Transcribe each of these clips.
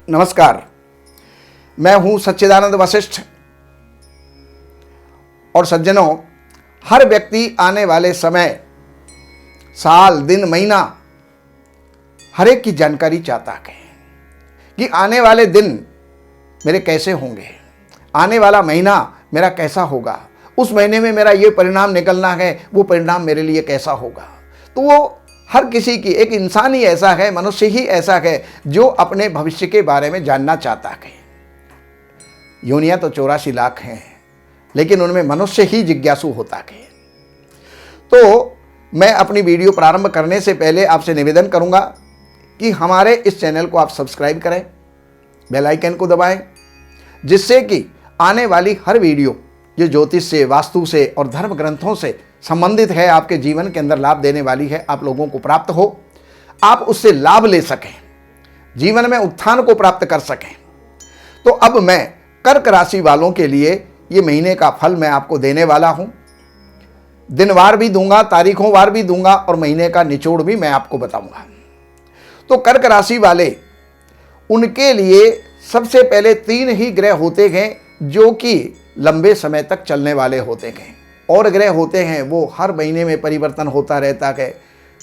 नमस्कार, मैं हूं सच्चिदानंद वशिष्ठ। और सज्जनों, हर व्यक्ति आने वाले समय, साल, दिन, महीना, हर एक की जानकारी चाहता है कि आने वाले दिन मेरे कैसे होंगे, आने वाला महीना मेरा कैसा होगा, उस महीने में मेरा ये परिणाम निकलना है, वो परिणाम मेरे लिए कैसा होगा। तो वो हर किसी की, एक इंसान ही ऐसा है, मनुष्य ही ऐसा है जो अपने भविष्य के बारे में जानना चाहता है। योनियां तो 84 लाख हैं, लेकिन उनमें मनुष्य ही जिज्ञासु होता है। तो मैं अपनी वीडियो प्रारंभ करने से पहले आपसे निवेदन करूंगा कि हमारे इस चैनल को आप सब्सक्राइब करें, बेल आइकन को दबाएं, जिससे कि आने वाली हर वीडियो जो ज्योतिष से, वास्तु से और धर्म ग्रंथों से संबंधित है, आपके जीवन के अंदर लाभ देने वाली है, आप लोगों को प्राप्त हो, आप उससे लाभ ले सकें, जीवन में उत्थान को प्राप्त कर सकें। तो अब मैं कर्क राशि वालों के लिए ये महीने का फल मैं आपको देने वाला हूं। दिनवार भी दूंगा, तारीखों वार भी दूंगा और महीने का निचोड़ भी मैं आपको बताऊंगा। तो कर्क राशि वाले, उनके लिए सबसे पहले 3 ही ग्रह होते हैं जो कि लंबे समय तक चलने वाले होते हैं। और ग्रह होते हैं वो हर महीने में परिवर्तन होता रहता है।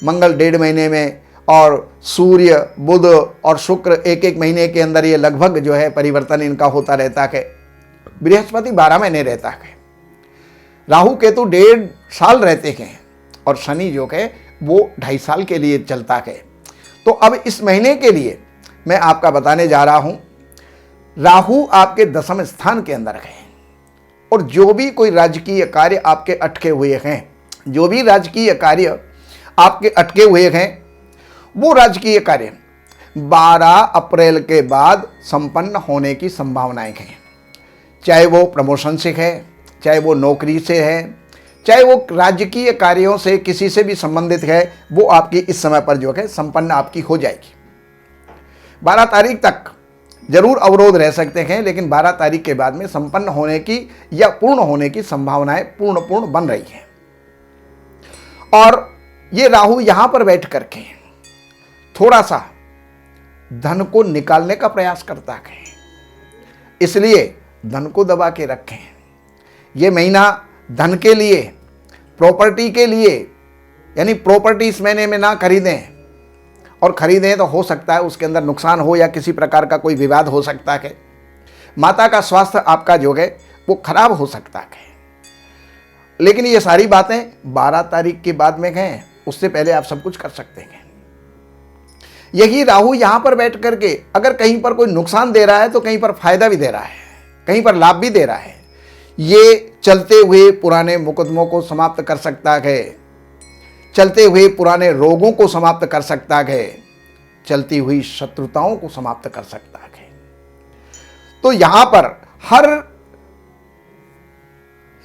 मंगल 1.5 महीने में, और सूर्य, बुध और शुक्र 1-1 महीने के अंदर ये लगभग जो है परिवर्तन इनका होता रहता है। बृहस्पति 12 महीने रहता है। राहु केतु 1.5 साल रहते हैं और शनि जो है वो 2.5 साल के लिए चलता है। तो अब इस महीने के लिए मैं आपका बताने जा रहा हूं। राहु आपके 10वें स्थान के अंदर है और जो भी कोई राजकीय कार्य आपके अटके हुए हैं, जो भी राजकीय कार्य आपके अटके हुए हैं, वो राजकीय कार्य 12 अप्रैल के बाद संपन्न होने की संभावनाएं हैं। चाहे वो प्रमोशन से है, चाहे वो नौकरी से है, चाहे वो राजकीय कार्यों से किसी से भी संबंधित है, वो आपकी इस समय पर जो है संपन्न आपकी हो जाएगी। 12 तारीख तक जरूर अवरोध रह सकते हैं, लेकिन 12 तारीख के बाद में संपन्न होने की या पूर्ण होने की संभावनाएं पूर्ण बन रही हैं। और ये राहु यहां पर बैठ करके थोड़ा सा धन को निकालने का प्रयास करता है, इसलिए धन को दबा के रखें। ये महीना धन के लिए, प्रॉपर्टी के लिए, यानी प्रॉपर्टी इस महीने में ना खरीदें, और खरीदें तो हो सकता है उसके अंदर नुकसान हो या किसी प्रकार का कोई विवाद हो सकता है। माता का स्वास्थ्य आपका जो है वो खराब हो सकता है। लेकिन ये सारी बातें 12 तारीख के बाद में हैं, उससे पहले आप सब कुछ कर सकते हैं। यही राहु यहां पर बैठ करके अगर कहीं पर कोई नुकसान दे रहा है तो कहीं पर फायदा भी दे रहा है, कहीं पर लाभ भी दे रहा है। ये चलते हुए पुराने मुकदमों को समाप्त कर सकता है, चलते हुए पुराने रोगों को समाप्त कर सकता है, चलती हुई शत्रुताओं को समाप्त कर सकता है। तो यहां पर हर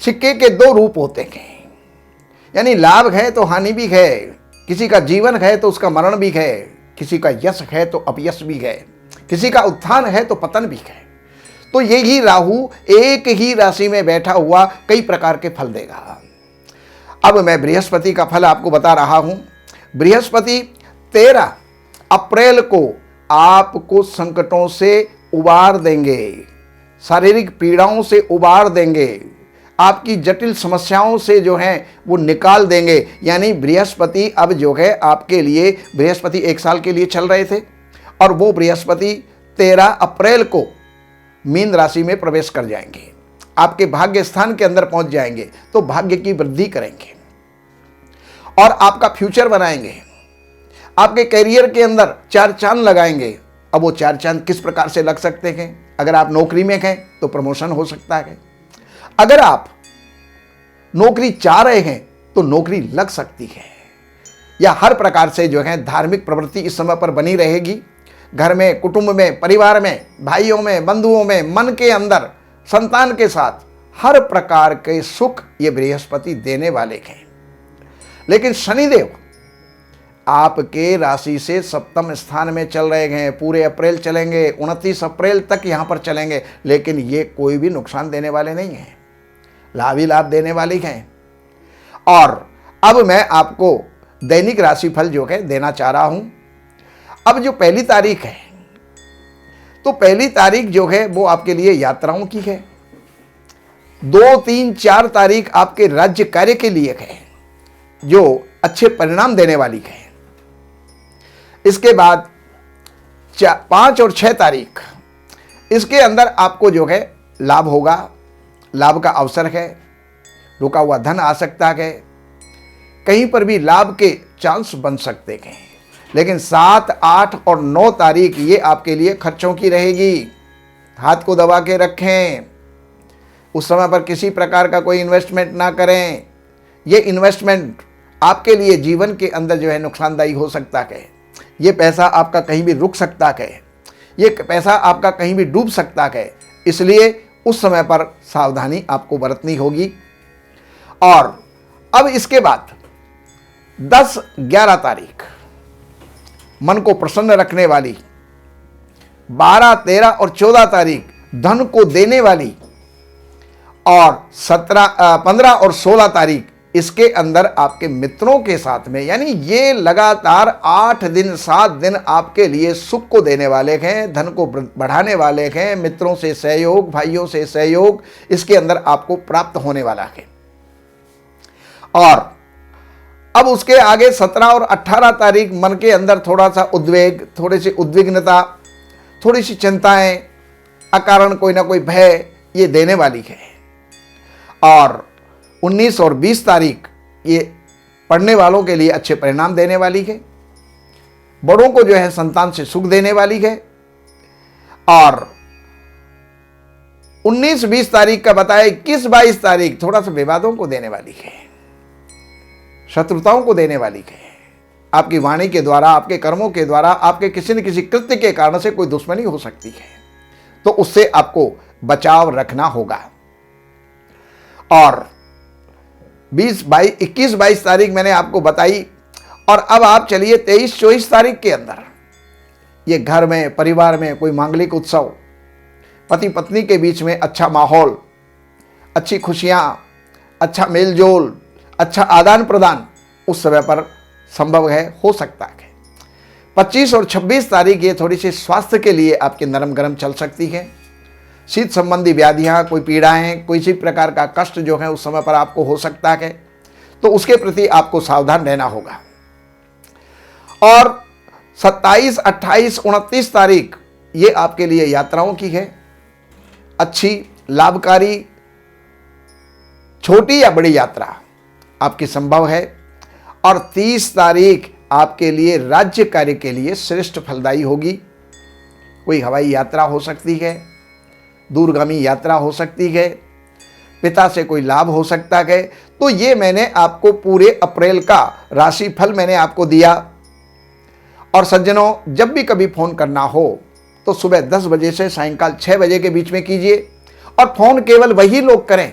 सिक्के के 2 रूप होते हैं, यानी लाभ है तो हानि भी है, किसी का जीवन है तो उसका मरण भी है, किसी का यश है तो अपयश भी है, किसी का उत्थान है तो पतन भी है। तो यही राहु एक ही राशि में बैठा हुआ कई प्रकार के फल देगा। अब मैं बृहस्पति का फल आपको बता रहा हूं। बृहस्पति 13 अप्रैल को आपको संकटों से उबार देंगे, शारीरिक पीड़ाओं से उबार देंगे, आपकी जटिल समस्याओं से जो है वो निकाल देंगे। यानी बृहस्पति अब जो है आपके लिए, बृहस्पति 1 साल के लिए चल रहे थे और वो बृहस्पति 13 अप्रैल को मीन राशि में प्रवेश कर जाएंगे, आपके भाग्य स्थान के अंदर पहुंच जाएंगे, तो भाग्य की वृद्धि करेंगे और आपका फ्यूचर बनाएंगे, आपके करियर के अंदर 4 चांद लगाएंगे। अब वो 4 चांद किस प्रकार से लग सकते हैं? अगर आप नौकरी में हैं तो प्रमोशन हो सकता है, अगर आप नौकरी चाह रहे हैं तो नौकरी लग सकती है, या हर प्रकार से जो है धार्मिक प्रवृत्ति इस समय पर बनी रहेगी। घर में, कुटुंब में, परिवार में, भाइयों में, बंधुओं में, मन के अंदर, संतान के साथ हर प्रकार के सुख ये बृहस्पति देने वाले हैं। लेकिन शनिदेव आपके राशि से 7वें स्थान में चल रहे हैं, पूरे अप्रैल चलेंगे, 29 अप्रैल तक यहां पर चलेंगे, लेकिन ये कोई भी नुकसान देने वाले नहीं हैं, लाभ ही लाभ देने वाले हैं। और अब मैं आपको दैनिक राशिफल जो है देना चाह रहा हूं। अब जो 1 तारीख है, तो तो पहली तारीख जो है वो आपके लिए यात्राओं की है। 2, 3, 4 तारीख आपके राज्य कार्य के लिए है, जो अच्छे परिणाम देने वाली है। इसके बाद 5 और 6 तारीख, इसके अंदर आपको जो है लाभ होगा, लाभ का अवसर है, रुका हुआ धन आ सकता है, कहीं पर भी लाभ के चांस बन सकते हैं। लेकिन 7, 8 और 9 तारीख ये आपके लिए खर्चों की रहेगी। हाथ को दबा के रखें, उस समय पर किसी प्रकार का कोई इन्वेस्टमेंट ना करें। ये इन्वेस्टमेंट आपके लिए जीवन के अंदर जो है नुकसानदायी हो सकता है। ये पैसा आपका कहीं भी रुक सकता है, ये पैसा आपका कहीं भी डूब सकता है। इसलिए उस समय पर सावधानी आपको बरतनी होगी। और अब इसके बाद 10, 11 तारीख मन को प्रसन्न रखने वाली, 12, 13 और 14 तारीख धन को देने वाली, और 15 और 16 तारीख इसके अंदर आपके मित्रों के साथ में, यानी ये लगातार 8 दिन 7 दिन आपके लिए सुख को देने वाले हैं, धन को बढ़ाने वाले हैं। मित्रों से सहयोग, भाइयों से सहयोग इसके अंदर आपको प्राप्त होने वाला है। और अब उसके आगे 17 और 18 तारीख मन के अंदर थोड़ा सा उद्वेग, थोड़ी सी उद्विग्नता, थोड़ी सी चिंताएं, अकारण कोई ना कोई भय ये देने वाली है। और 19 और 20 तारीख ये पढ़ने वालों के लिए अच्छे परिणाम देने वाली है। बड़ों को जो है संतान से सुख देने वाली है। और 19, 20 तारीख का बताया, 21, 22 तारीख थोड़ा सा विवादों को देने वाली है, शत्रुताओं को देने वाली है। आपकी वाणी के द्वारा, आपके कर्मों के द्वारा, आपके किसी न किसी कृत्य के कारण से कोई दुश्मनी हो सकती है, तो उससे आपको बचाव रखना होगा। और 21, 22 तारीख मैंने आपको बताई। और अब आप चलिए 23, 24 तारीख के अंदर, ये घर में, परिवार में कोई मांगलिक उत्सव, पति पत्नी के बीच में अच्छा माहौल, अच्छी खुशियां, अच्छा मेलजोल, अच्छा आदान प्रदान उस समय पर संभव है, हो सकता है। 25 और 26 तारीख ये थोड़ी सी स्वास्थ्य के लिए आपके नरम गरम चल सकती है। शीत संबंधी व्याधियां, कोई पीड़ाएं, कोई इसी प्रकार का कष्ट जो है उस समय पर आपको हो सकता है, तो उसके प्रति आपको सावधान रहना होगा। और 27, 28, 29 तारीख ये आपके लिए यात्राओं की है, अच्छी, लाभकारी, छोटी या बड़ी यात्रा आपकी संभव है। और 30 तारीख आपके लिए राज्य कार्य के लिए श्रेष्ठ फलदायी होगी। कोई हवाई यात्रा हो सकती है, दूरगामी यात्रा हो सकती है, पिता से कोई लाभ हो सकता है। तो ये मैंने आपको पूरे अप्रैल का राशि फल मैंने आपको दिया। और सज्जनों, जब भी कभी फोन करना हो तो सुबह 10 बजे से सायंकाल 6 बजे के बीच में कीजिए। और फोन केवल वही लोग करें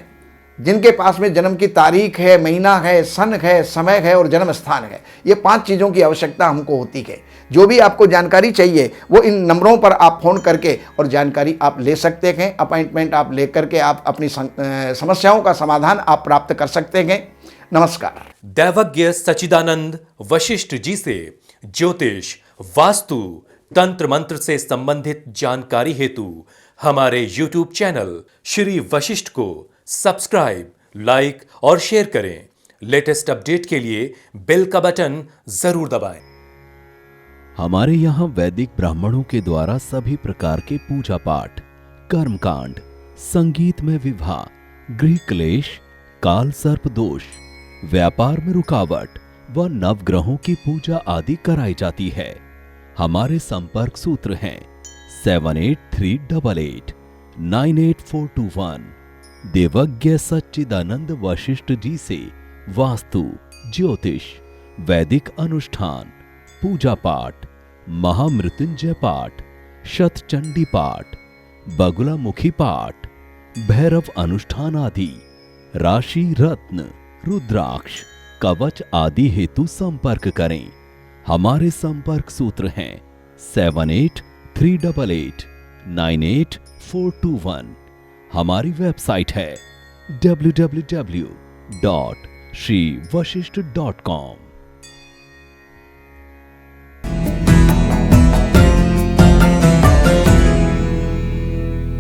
जिनके पास में जन्म की तारीख है, महीना है, सन है, समय है और जन्म स्थान है। ये 5 चीज़ों की आवश्यकता हमको होती है। जो भी आपको जानकारी चाहिए वो इन नंबरों पर आप फोन करके और जानकारी आप ले सकते हैं। अपॉइंटमेंट आप लेकर के आप अपनी समस्याओं का समाधान आप प्राप्त कर सकते हैं। नमस्कार। दैवज्ञ सच्चिदानंद वशिष्ठ जी से ज्योतिष, वास्तु, तंत्र मंत्र से संबंधित जानकारी हेतु हमारे YouTube चैनल श्री वशिष्ठ को सब्सक्राइब, लाइक और शेयर करें। लेटेस्ट अपडेट के लिए बेल का बटन जरूर दबाएं। हमारे यहाँ वैदिक ब्राह्मणों के द्वारा सभी प्रकार के पूजा पाठ, कर्मकांड, संगीत में विवाह, गृह क्लेश, काल सर्प दोष, व्यापार में रुकावट व नवग्रहों की पूजा आदि कराई जाती है। हमारे संपर्क सूत्र हैं 7838 98421। देवज्ञ सच्चिदानंद वशिष्ठ जी से वास्तु, ज्योतिष, वैदिक अनुष्ठान, पूजा पाठ, महामृत्युंजय पाठ, शतचंडी पाठ, बगुलामुखी पाठ, भैरव अनुष्ठान आदि, राशि रत्न, रुद्राक्ष, कवच आदि हेतु संपर्क करें। हमारे संपर्क सूत्र हैं 7838 98421। हमारी वेबसाइट है www.shrivashishth.com।